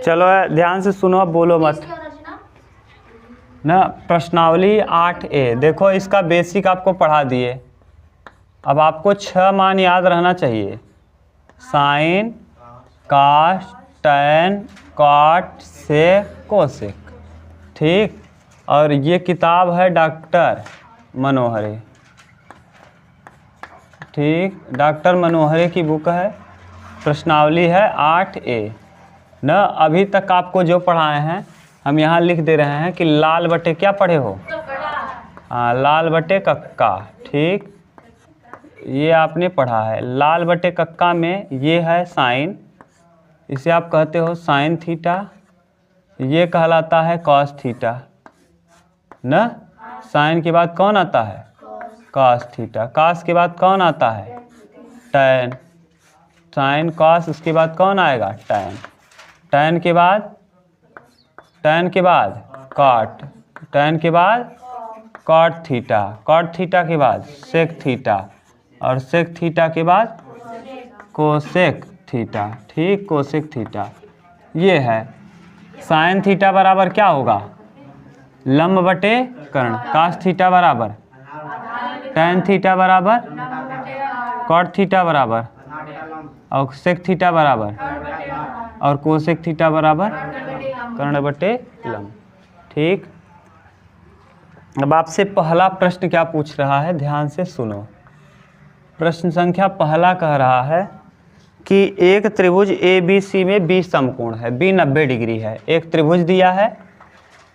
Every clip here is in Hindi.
चलो ध्यान से सुनो, अब बोलो मत ना। प्रश्नावली 8A देखो, इसका बेसिक आपको पढ़ा दिए। अब आपको 6 मान याद रहना चाहिए। साइन, कास, टैन, कॉट, सेक, कोसेक। ठीक, और ये किताब है डॉक्टर मनोहरे। ठीक, डॉक्टर मनोहरे की बुक है। प्रश्नावली है 8A न। अभी तक आपको जो पढ़ाए हैं हम यहाँ लिख दे रहे हैं कि लाल बटे क्या पढ़े हो। हाँ, लाल बटे कक्का। ठीक, ये आपने पढ़ा है। लाल बटे कक्का में ये है साइन, इसे आप कहते हो साइन थीटा। ये कहलाता है कॉस थीटा न। साइन के बाद कौन आता है? Cos theta. कॉस के बाद कौन आता है? टैन। साइन कॉस, उसके बाद कौन आएगा? टैन। टैन के बाद कॉट। टैन के बाद कॉट थीटा। कॉट थीटा के बाद सेक थीटा, और सेक थीटा के बाद कोसेक थीटा। ठीक, कोसेक थीटा ये है। साइन थीटा बराबर क्या होगा? लंब बटे कर्ण। कास थीटा बराबर टैन थीटा बराबर कॉट थीटा बराबर, और सेक थीटा बराबर, और कोसेक थीटा बराबर कर्ण बटे लंब। ठीक, अब आपसे पहला प्रश्न क्या पूछ रहा है, ध्यान से सुनो। प्रश्न संख्या पहला कह रहा है कि एक त्रिभुज ABC में 20 समकोण है, B 90 डिग्री है। एक त्रिभुज दिया है,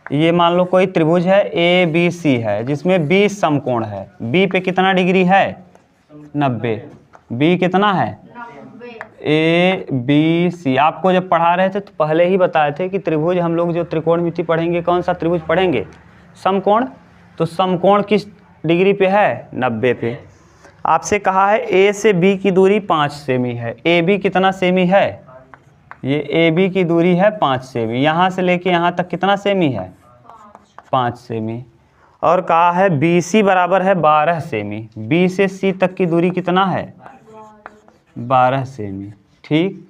ये मान लो कोई त्रिभुज है ABC है जिसमें 20 समकोण है। B पे कितना डिग्री है? 90। B कितना है? ABC। आपको जब पढ़ा रहे थे तो पहले ही बताए थे कि त्रिभुज, हम लोग जो त्रिकोणमिति पढ़ेंगे, कौन सा त्रिभुज पढ़ेंगे? समकोण। तो समकोण किस डिग्री पे है? 90 पे। आपसे कहा है A से B की दूरी 5 सेमी है। AB कितना सेमी है? ये AB की दूरी है 5 सेमी। यहाँ से लेके यहाँ तक कितना सेमी है? 5 सेमी। और कहा है BC बराबर है 12 सेमी। B से C तक की दूरी कितना है? 12 सेमी। ठीक,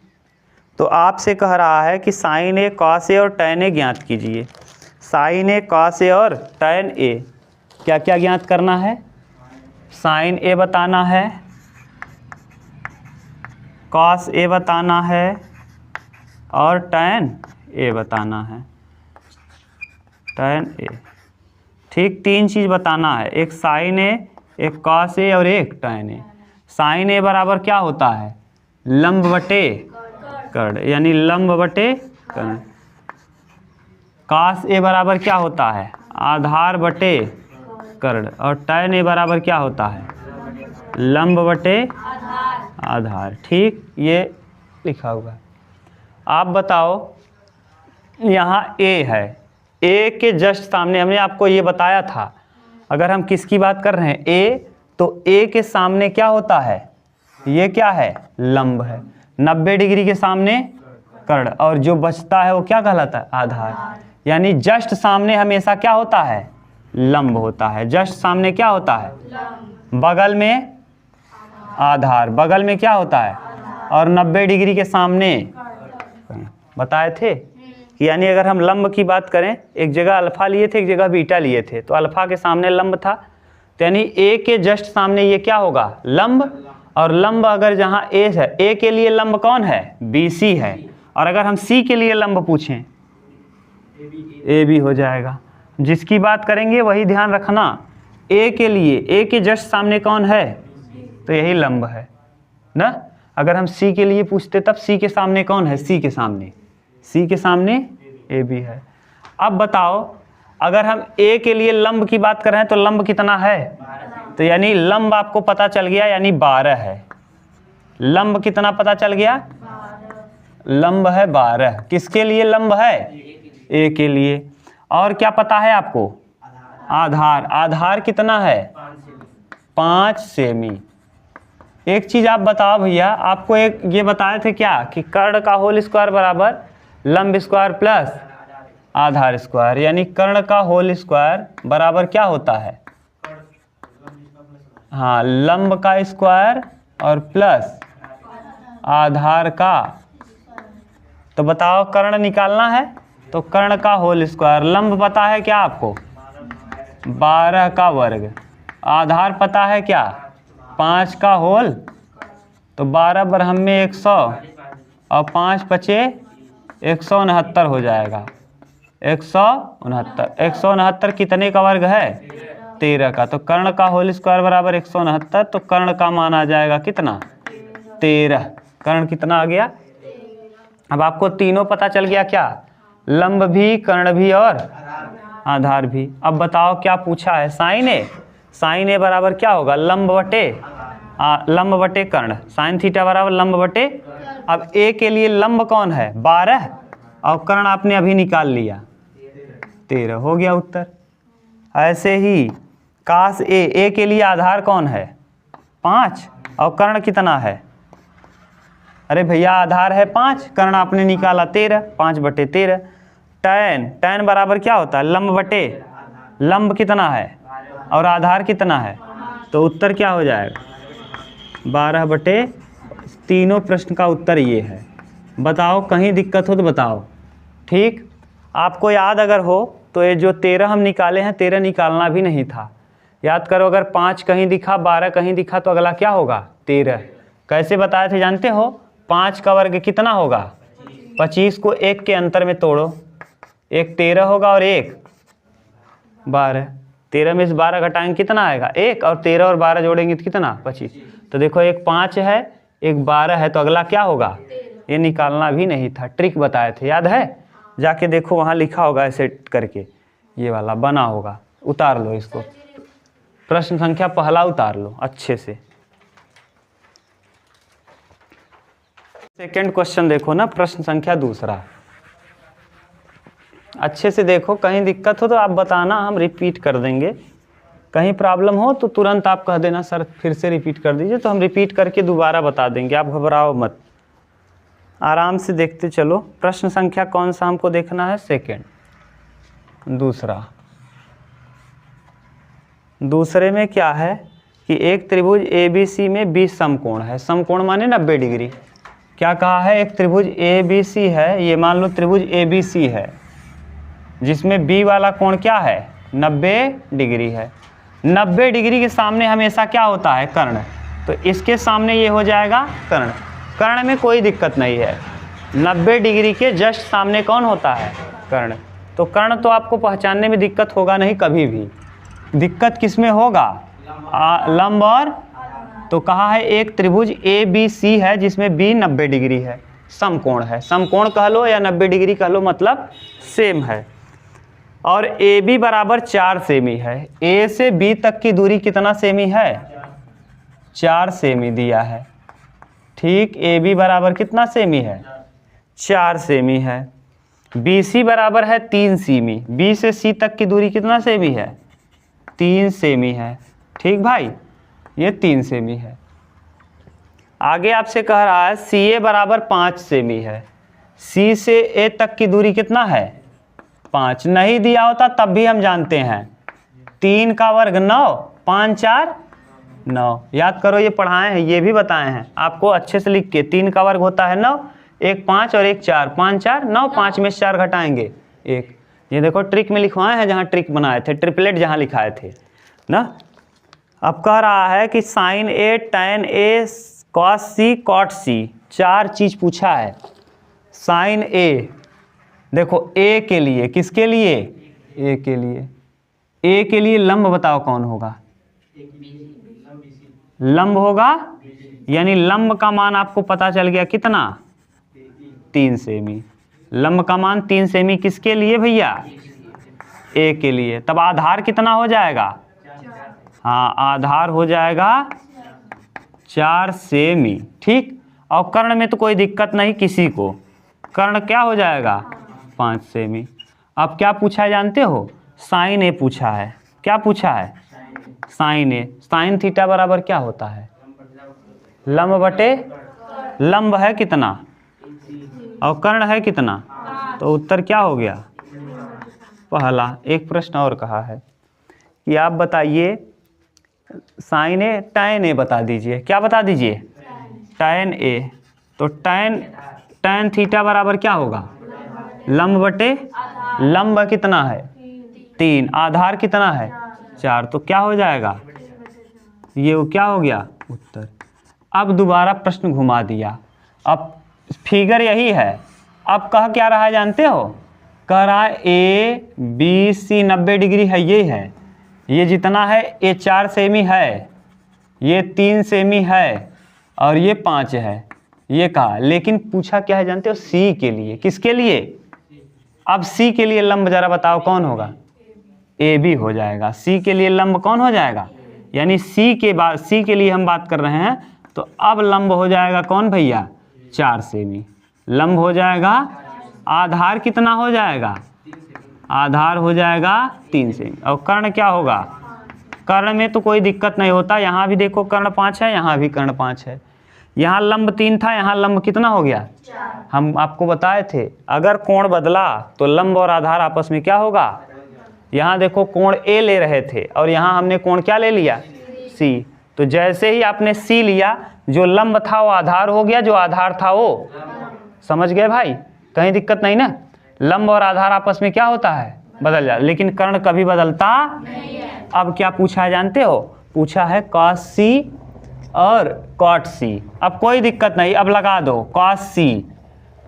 तो आपसे कह रहा है कि साइन A, कॉस A और टैन A ज्ञात कीजिए। साइन A, कॉस A और टैन A क्या क्या ज्ञात करना है? साइन A बताना है, कॉस A बताना है, और टैन A बताना है। Tan A। ठीक, 3 चीज़ बताना है, एक साइन A, एक कॉस A और एक टैन A। साइन A बराबर क्या होता है? लंब बटे कर्ण, यानी लंब बटे कर्ण। कॉस A बराबर क्या होता है? आधार बटे कर्ण। और टैन A बराबर क्या होता है? लंब बटे आधार। ठीक, ये लिखा हुआ है। आप बताओ, यहाँ A है, A के जस्ट सामने हमने आपको ये बताया था, अगर हम किसकी बात कर रहे हैं? A, तो A के सामने क्या होता है? ये क्या है? लंब है। 90 डिग्री के सामने कर्ण, और जो बचता है वो क्या कहलाता है? आधार। यानी जस्ट सामने हमेशा क्या होता है? लंब होता है। जस्ट सामने क्या होता है? बगल में आधार। बगल में क्या होता है? और 90 डिग्री के सामने बताए थे कि यानी अगर हम लंब की बात करें, एक जगह अल्फा लिए थे, एक जगह बीटा लिए थे, तो अल्फा के सामने लंब था, तो यानी A के जस्ट सामने ये क्या होगा? लंब। और लंब अगर जहाँ A है, A के लिए लंब कौन है? BC है। और अगर हम C के लिए लंब पूछें, AB हो जाएगा। जिसकी बात करेंगे वही ध्यान रखना। A के लिए, A के जस्ट सामने कौन है? तो यही लंब है ना। अगर हम C के लिए पूछते तब C के सामने कौन है? C के सामने AB है। अब बताओ, अगर हम A के लिए लंब की बात कर रहे हैं तो लंब कितना है? तो यानी लंब आपको पता चल गया, यानी 12 है। लंब कितना पता चल गया? लंब है 12। किसके लिए लंब है? A के लिए। और क्या पता है आपको? आधार। आधार कितना है? 5 सेमी। एक चीज आप बताओ भैया, आपको एक ये बताए थे क्या कि कर्ण का होल स्क्वायर बराबर लंब स्क्वायर प्लस आधार स्क्वायर, यानी कर्ण का होल स्क्वायर बराबर क्या होता है? हाँ, लंब का स्क्वायर और प्लस आधार का। तो बताओ कर्ण निकालना है, तो कर्ण का होल स्क्वायर। लंब पता है क्या आपको? 12 का वर्ग। आधार पता है क्या? 5 का होल। तो 12 बरहम में 100 और 5 बचे 169 हो जाएगा। 169। 169 कितने का वर्ग है? 13 का। तो कर्ण का होल स्क्वायर बराबर 169। तो कर्ण का मान आ जाएगा कितना? 13। कर्ण कितना आ गया? अब आपको तीनों पता चल गया क्या? लंब भी, कर्ण भी और आधार भी। अब बताओ क्या पूछा है? साइन ए। साइन ए बराबर क्या होगा? लंब बटे कर्ण। साइन थीटा बराबर लंब बटे। अब ए के लिए लंब कौन है? 12 और कर्ण आपने अभी निकाल लिया 13। हो गया उत्तर। ऐसे ही काश ए के लिए आधार कौन है? 5 और कर्ण कितना है? अरे भैया आधार है 5, कर्ण आपने निकाला 13। 5 बटे 13। टैन बराबर क्या होता है? लंब बटे। लंब कितना है और आधार कितना है? तो उत्तर क्या हो जाएगा? 12 बटे। तीनों प्रश्न का उत्तर ये है। बताओ कहीं दिक्कत हो तो बताओ। ठीक, आपको याद अगर हो तो ये जो 13 हम निकाले हैं, 13 निकालना भी नहीं था। याद करो, अगर 5 कहीं दिखा, 12 कहीं दिखा तो अगला क्या होगा? 13। कैसे बताए थे जानते हो? 5 का वर्ग कितना होगा? 25 को 1 के अंतर में तोड़ो। एक 13 होगा और एक 12। 13 में से 12 घटाएंगे कितना आएगा? 1। और 13 और 12 जोड़ेंगे तो कितना? 25। तो देखो एक 5 है, एक 12 है, तो अगला क्या होगा? ये निकालना भी नहीं था, ट्रिक बताए थे, याद है? जाके देखो वहाँ लिखा होगा ऐसे करके, ये वाला बना होगा। उतार लो इसको, प्रश्न संख्या पहला उतार लो अच्छे से। सेकंड क्वेश्चन देखो ना, प्रश्न संख्या दूसरा। अच्छे से देखो, कहीं दिक्कत हो तो आप बताना, हम रिपीट कर देंगे। कहीं प्रॉब्लम हो तो तुरंत आप कह देना सर फिर से रिपीट कर दीजिए, तो हम रिपीट करके दोबारा बता देंगे। आप घबराओ मत, आराम से देखते चलो। प्रश्न संख्या कौन सा हमको देखना है? सेकंड। दूसरे में क्या है कि एक त्रिभुज ABC में 20 समकोण है। समकोण माने 90 डिग्री। क्या कहा है? एक त्रिभुज ABC है, ये मान लो त्रिभुज ABC है, जिसमें B वाला कोण क्या है? 90 डिग्री है। 90 डिग्री के सामने हमेशा क्या होता है? कर्ण। तो इसके सामने ये हो जाएगा कर्ण। कर्ण में कोई दिक्कत नहीं है। 90 डिग्री के जस्ट सामने कौन होता है? कर्ण। तो कर्ण तो आपको पहचानने में दिक्कत होगा नहीं कभी भी। दिक्कत किस में होगा? लंब और। तो कहा है एक त्रिभुज ABC है जिसमें B 90 डिग्री है, समकोण है। समकोण कह लो या 90 डिग्री कह लो, मतलब सेम है। और AB बराबर 4 सेमी है। A से B तक की दूरी कितना सेमी है? 4 सेमी दिया है। ठीक, AB बराबर कितना सेमी है? 4 सेमी है। BC बराबर है 3 सेमी। B से C तक की दूरी कितना सेमी है? 3 सेमी है। ठीक भाई, ये 3 सेमी है। आगे आपसे कह रहा है CA बराबर 5 सेमी है। C से A तक की दूरी कितना है? 5। नहीं दिया होता तब भी हम जानते हैं। 3 का वर्ग 9, 5 4 9। याद करो, ये पढ़ाए हैं, ये भी बताए हैं आपको अच्छे से लिख के। 3 का वर्ग होता है 9, एक 5 और एक 4, 5 4 9। 5 में से 4 घटाएंगे 1। ये देखो ट्रिक में लिखवाए हैं, जहाँ ट्रिक बनाए थे, ट्रिपलेट जहाँ लिखाए थे ना। अब कह रहा है कि sine A, tan A, cos C, cot C, 4 चीज़ पूछा है। साइन A देखो, A के लिए, किसके लिए? A के लिए। A के लिए लंब बताओ कौन होगा? लंब होगा, यानी लंब का मान आपको पता चल गया कितना? 3 सेमी। लंब का मान 3 सेमी किसके लिए भैया? A के लिए। तब आधार कितना हो जाएगा? हाँ, आधार हो जाएगा 4 सेमी। ठीक, और कर्ण में तो कोई दिक्कत नहीं किसी को। कर्ण क्या हो जाएगा? 5 सेमी। अब क्या पूछा है जानते हो? साइन A पूछा है। क्या पूछा है? Sign A। साइन थीटा बराबर क्या होता है? लंब बटे। लंब है कितना और कर्ण है कितना? तो उत्तर क्या हो गया? पहला। एक प्रश्न और कहा है कि आप बताइए साइन A, tan A बता दीजिए। क्या बता दीजिए? tan A। तो tan tan थीटा बराबर क्या होगा, लंब बटे लंब कितना है 3, आधार कितना है 4, तो क्या हो जाएगा, ये वो क्या हो गया उत्तर। अब दोबारा प्रश्न घुमा दिया, अब फिगर यही है, अब कह क्या रहा है जानते हो, कह रहा है ए बी सी 90 डिग्री है, ये जितना है ये 4 सेमी है, ये 3 सेमी है और ये 5 है, ये कहा। लेकिन पूछा क्या है जानते हो, सी के लिए, किसके लिए, अब सी के लिए लंब जरा बताओ कौन होगा, ए बी हो जाएगा। सी के लिए लंब कौन हो जाएगा, यानी सी के बाद, सी के लिए हम बात कर रहे हैं, तो अब लंब हो जाएगा कौन भैया 4 सेमी, लंब हो जाएगा, आधार कितना हो जाएगा, आधार हो जाएगा 3 सेमी। और कर्ण क्या होगा, कर्ण में तो कोई दिक्कत नहीं होता, यहाँ भी देखो कर्ण 5 है, यहाँ भी कर्ण 5 है, यहाँ लंब 3 था, यहाँ लंब कितना हो गया 4। हम आपको बताए थे अगर कोण बदला तो लंब और आधार आपस में क्या होगा, यहाँ देखो कोण ए ले रहे थे और यहाँ हमने कोण क्या ले लिया सी, तो जैसे ही आपने सी लिया, जो लंब था वो आधार हो गया, जो आधार था वो, समझ गए भाई, कहीं दिक्कत नहीं ना। लंब और आधार आपस में क्या होता है, बदल जाता, लेकिन कर्ण कभी बदलता नहीं है। अब क्या पूछा है जानते हो, पूछा है cos सी और cot सी। अब कोई दिक्कत नहीं, अब लगा दो cos सी,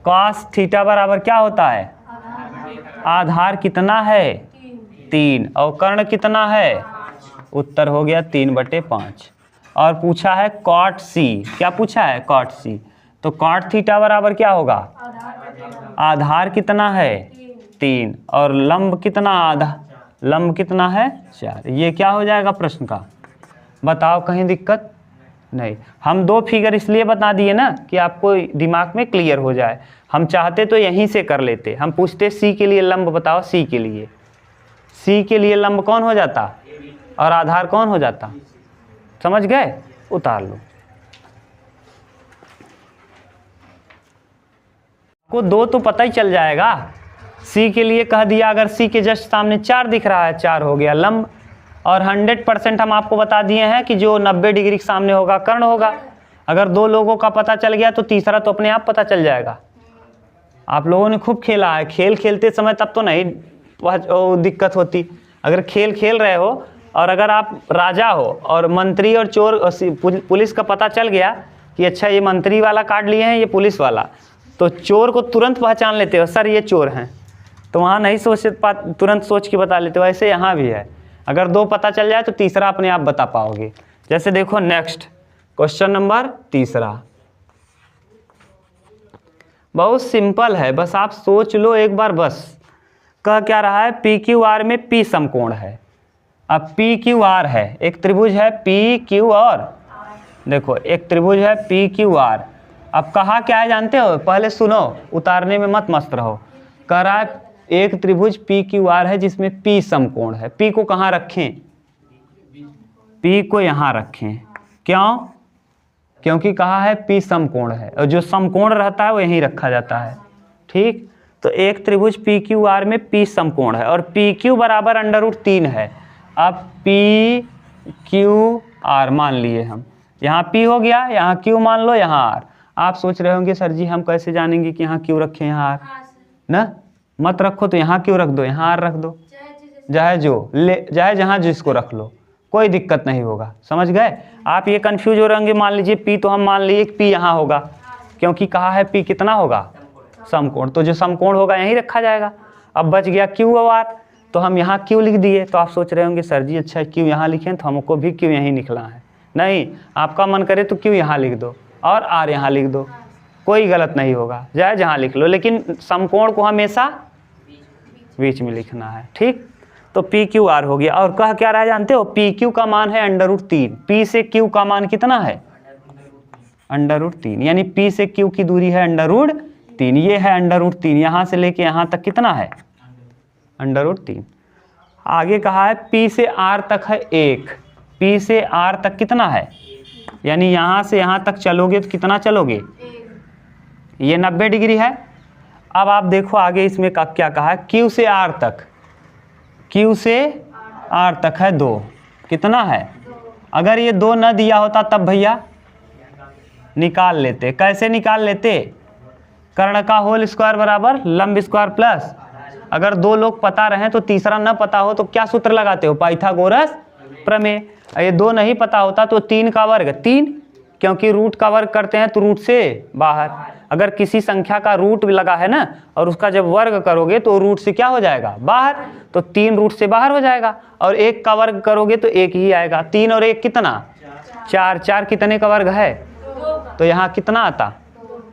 cos थीटा बराबर क्या होता है, आधार कितना है 3 और कर्ण कितना है, उत्तर हो गया 3/5। और पूछा है cot सी, क्या पूछा है cot सी, तो cot थीटा बराबर क्या होगा, आधार कितना है 3 और लंब कितना, आधा लंब कितना है 4। ये क्या हो जाएगा प्रश्न का, बताओ कहीं दिक्कत नहीं। हम 2 फिगर इसलिए बता दिए ना कि आपको दिमाग में क्लियर हो जाए, हम चाहते तो यहीं से कर लेते, हम पूछते सी के लिए लंब बताओ, सी के लिए, सी के लिए लंब कौन हो जाता और आधार कौन हो जाता, समझ गए, उतार लो। को 2 तो पता ही चल जाएगा, सी के लिए कह दिया, अगर सी के जस्ट सामने 4 दिख रहा है, 4 हो गया लंब, और 100% हम आपको बता दिए हैं कि जो 90 डिग्री के सामने होगा कर्ण होगा। अगर 2 लोगों का पता चल गया तो तीसरा तो अपने आप पता चल जाएगा। आप लोगों ने खूब खेला है, खेल खेलते समय तब तो नहीं दिक्कत होती, अगर खेल खेल रहे हो और अगर आप राजा हो और मंत्री और चोर पुलिस का पता चल गया कि अच्छा ये मंत्री वाला कार्ड लिए हैं, ये पुलिस वाला, तो चोर को तुरंत पहचान लेते हो, सर ये चोर हैं, तो वहाँ नहीं तुरंत सोच के बता लेते हो। ऐसे यहाँ भी है, अगर 2 पता चल जाए तो तीसरा अपने आप बता पाओगे। जैसे देखो नेक्स्ट क्वेश्चन नंबर 3, बहुत सिंपल है, बस आप सोच लो एक बार। बस कह क्या रहा है, पी क्यू आर में पी समकोण है। अब पी क्यू आर है, एक त्रिभुज है पी क्यू और, देखो एक त्रिभुज है पी क्यू आर। अब कहा क्या है जानते हो, पहले सुनो, उतारने में मत मस्त रहो। कह रहा है एक त्रिभुज पी क्यू आर है जिसमें पी समकोण है। पी को कहाँ रखें, पी को यहाँ रखें, क्यों, क्योंकि कहा है पी समकोण है और जो समकोण रहता है वो यहीं रखा जाता है, ठीक। तो एक त्रिभुज पी क्यू आर में पी समकोण है और पी क्यू बराबर √3 है। अब पी क्यू आर मान लिए हम, यहाँ पी हो गया, यहाँ क्यू मान लो, यहाँ आर। आप सोच रहे होंगे सर जी हम कैसे जानेंगे कि यहाँ क्यू रखें यहाँ आर, ना मत रखो तो यहाँ क्यू रख दो, यहाँ आर रख दो, चाहे जो ले चाहे जहाँ जिसको रख लो, कोई दिक्कत नहीं होगा, समझ गए। आप ये कंफ्यूज हो रहे होंगे, मान लीजिए पी तो हम मान लिए पी यहाँ होगा, क्योंकि कहा है पी कितना होगा समकोण, तो जो समकोण होगा यहीं रखा जाएगा। अब बच गया क्यू और आर, तो हम यहाँ क्यू लिख दिए। तो आप सोच रहे होंगे सर जी अच्छा क्यू यहाँ लिखें तो हमको भी क्यू यहीं लिखना है। नहीं, आपका मन करे तो क्यू यहाँ लिख दो और आर यहाँ लिख दो, कोई गलत नहीं होगा, चाहे जहाँ लिख लो, लेकिन समकोण को हमेशा बीच में लिखना है, ठीक। तो पी क्यू आर हो गया। और कह क्या रहा है जानते हो, पी क्यू का मान है √3, पी से क्यू का मान कितना है √3, यानी पी से क्यू की दूरी है √3, ये है √3, यहाँ से लेके यहाँ तक कितना है √3। आगे कहा है पी से आर तक है 1, पी से आर तक कितना है, यानी यहाँ से यहाँ तक चलोगे तो कितना चलोगे, ये 90 डिग्री है। अब आप देखो आगे इसमें क्या कहा है, क्यू से आर तक, क्यू से आर तक है 2, कितना है, अगर ये 2 न दिया होता तब भैया निकाल लेते। कैसे निकाल लेते, कर्ण का होल स्क्वायर बराबर लंब स्क्वायर प्लस, अगर दो लोग पता रहे तो तीसरा न पता हो तो क्या सूत्र लगाते हो, पाइथागोरस प्रमेय। ये दो नहीं पता होता तो 3 का वर्ग 3, क्योंकि रूट का वर्ग करते हैं तो रूट से बाहर। अगर किसी संख्या का रूट लगा है ना और उसका जब वर्ग करोगे तो रूट से क्या हो जाएगा, बाहर, तो 3 रूट से बाहर हो जाएगा। और 1 का वर्ग करोगे तो 1 ही आएगा। 3 और 1 कितना, 4, 4 कितने का वर्ग है, तो यहाँ कितना आता,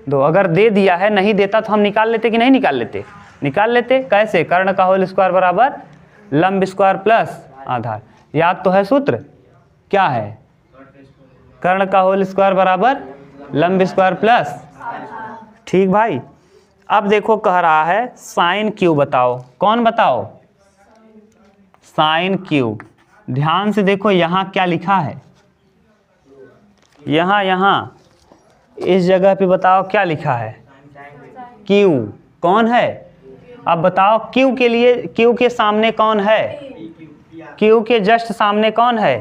2। अगर दे दिया है, नहीं देता तो हम निकाल लेते कि नहीं निकाल लेते, निकाल लेते। कैसे, कर्ण का होल स्क्वायर बराबर लंब स्क्वायर प्लस आधार। याद तो है सूत्र, क्या है, कर्ण का होल स्क्वायर बराबर लंब स्क्वायर प्लस, ठीक भाई। अब देखो कह रहा है साइन क्यू बताओ, कौन बताओ, साइन क्यू। ध्यान से देखो यहाँ क्या लिखा है, यहाँ इस जगह पे बताओ क्या लिखा है, क्यू कौन है। अब बताओ क्यू के लिए, क्यू के सामने कौन है, क्यू के जस्ट सामने कौन है,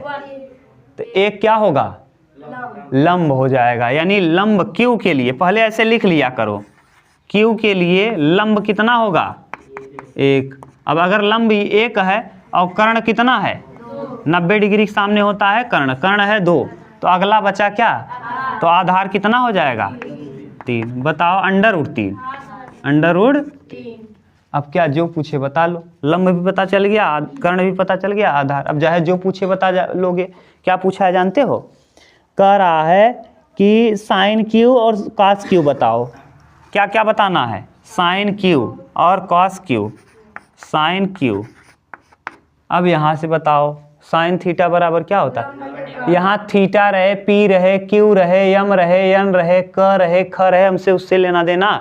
तो एक क्या होगा, लंब हो जाएगा। यानी लंब क्यू के लिए, पहले ऐसे लिख लिया करो, क्यू के लिए लंब कितना होगा, 1। अब अगर लंब 1 है और कर्ण कितना है, 90 डिग्री के सामने होता है कर्ण, कर्ण है 2, तो अगला बचा क्या, तो आधार कितना हो जाएगा, 3। बताओ अंडर रूट 3, अंडर रूट 3। अब क्या जो पूछे बता लो, लंब भी पता चल गया, कर्ण भी पता चल गया, आधार। अब चाहे जो पूछे बता लोगे। क्या पूछा है जानते हो, कह रहा है कि साइन क्यू और कॉस क्यू बताओ। क्या क्या बताना है, साइन क्यू और कॉस क्यू, साइन क्यू। अब यहाँ से बताओ साइन थीटा बराबर क्या होता है, यहाँ थीटा रहे, पी रहे, क्यू रहे, यम रहे, एन रहे, क रहे, ख रहे, हमसे उससे लेना देना,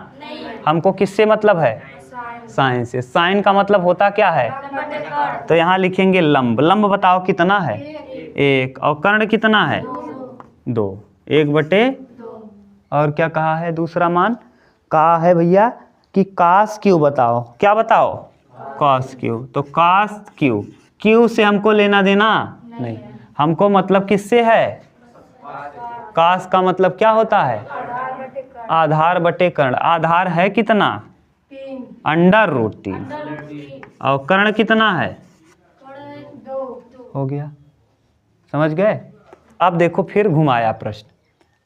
हमको किससे मतलब है, साइन से। साइन का मतलब होता क्या है, तो यहाँ लिखेंगे लंब। लंब बताओ कितना है, 1, और कर्ण कितना है, 2, 1/2। और क्या कहा है दूसरा मान, कहा है भैया कि कॉस क्यू बताओ। क्या बताओ, कॉस क्यू। तो कॉस क्यू, क्यू से हमको लेना देना नहीं, हमको मतलब किससे है, कॉस का मतलब क्या होता है, आधार बटे कर्ण। आधार है कितना, अंडर रूट 3, और कर्ण कितना है, 2 हो गया, समझ गए। अब देखो फिर घुमाया प्रश्न,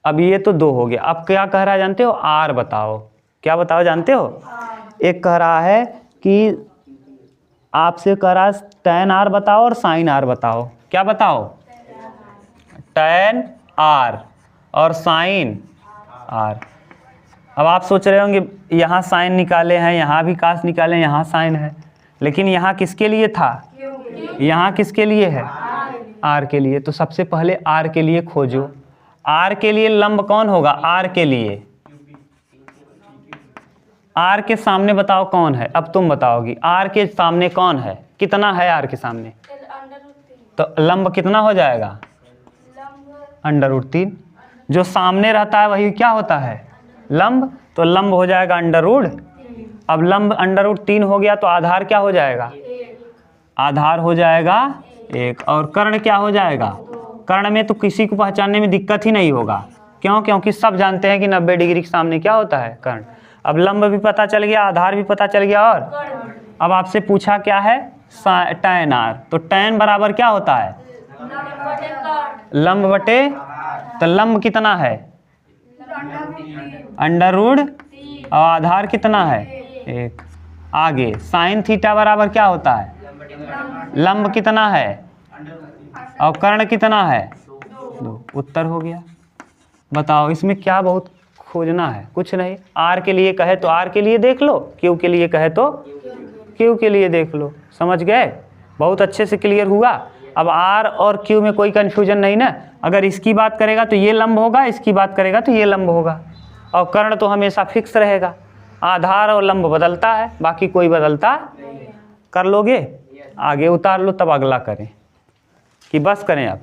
अब ये तो 2 हो गया। अब क्या कह रहा है जानते हो, आर बताओ। क्या बताओ जानते हो, एक कह रहा है कि आपसे कह रहा है टैन आर बताओ और साइन आर बताओ। क्या बताओ, टैन आर और साइन आर। अब आप सोच रहे होंगे यहाँ साइन निकाले हैं, यहाँ भी कास निकाले, यहाँ साइन है, लेकिन यहाँ किसके लिए था, यहाँ किसके लिए है, आर के लिए। तो सबसे पहले आर के लिए खोजो। आर के लिए लंब कौन होगा, आर के लिए, आर के सामने बताओ कौन है। अब तुम बताओगी आर के सामने कौन है, कितना है आर के सामने, तो लंब कितना हो जाएगा, अंडर रूट 3। जो सामने रहता है वही क्या होता है, लंब, तो लंब हो जाएगा अंडर रूट। अब लंब अंडर रूट 3 हो गया तो आधार क्या हो जाएगा, आधार हो जाएगा 1, और कर्ण क्या हो जाएगा, कर्ण में तो किसी को पहचानने में दिक्कत ही नहीं होगा। क्यों, क्योंकि सब जानते हैं कि 90 डिग्री के सामने क्या होता है, कर्ण। अब लंब भी पता चल गया, आधार भी पता चल गया, और अब आपसे पूछा क्या है, टैन आर। तो टैन बराबर क्या होता है, लंब बटे, तो लंब कितना है, अंडर रूट, और आधार कितना है, 1। आगे साइन थीटा बराबर क्या होता है, लंब कितना है और कर्ण कितना है, 2। उत्तर हो गया। बताओ इसमें क्या बहुत खोजना है, कुछ नहीं। आर के लिए कहे तो आर के लिए देख लो, क्यू के लिए कहे तो क्यू के लिए देख लो। समझ गए, बहुत अच्छे से क्लियर हुआ। अब आर और क्यू में कोई कन्फ्यूजन नहीं ना। अगर इसकी बात करेगा तो ये लंब होगा, इसकी बात करेगा तो ये लंब होगा, और कर्ण तो हमेशा फिक्स रहेगा। आधार और लंब बदलता है, बाकी कोई बदलता। कर लोगे, आगे उतार लो तब अगला करें, कि बस करें अब।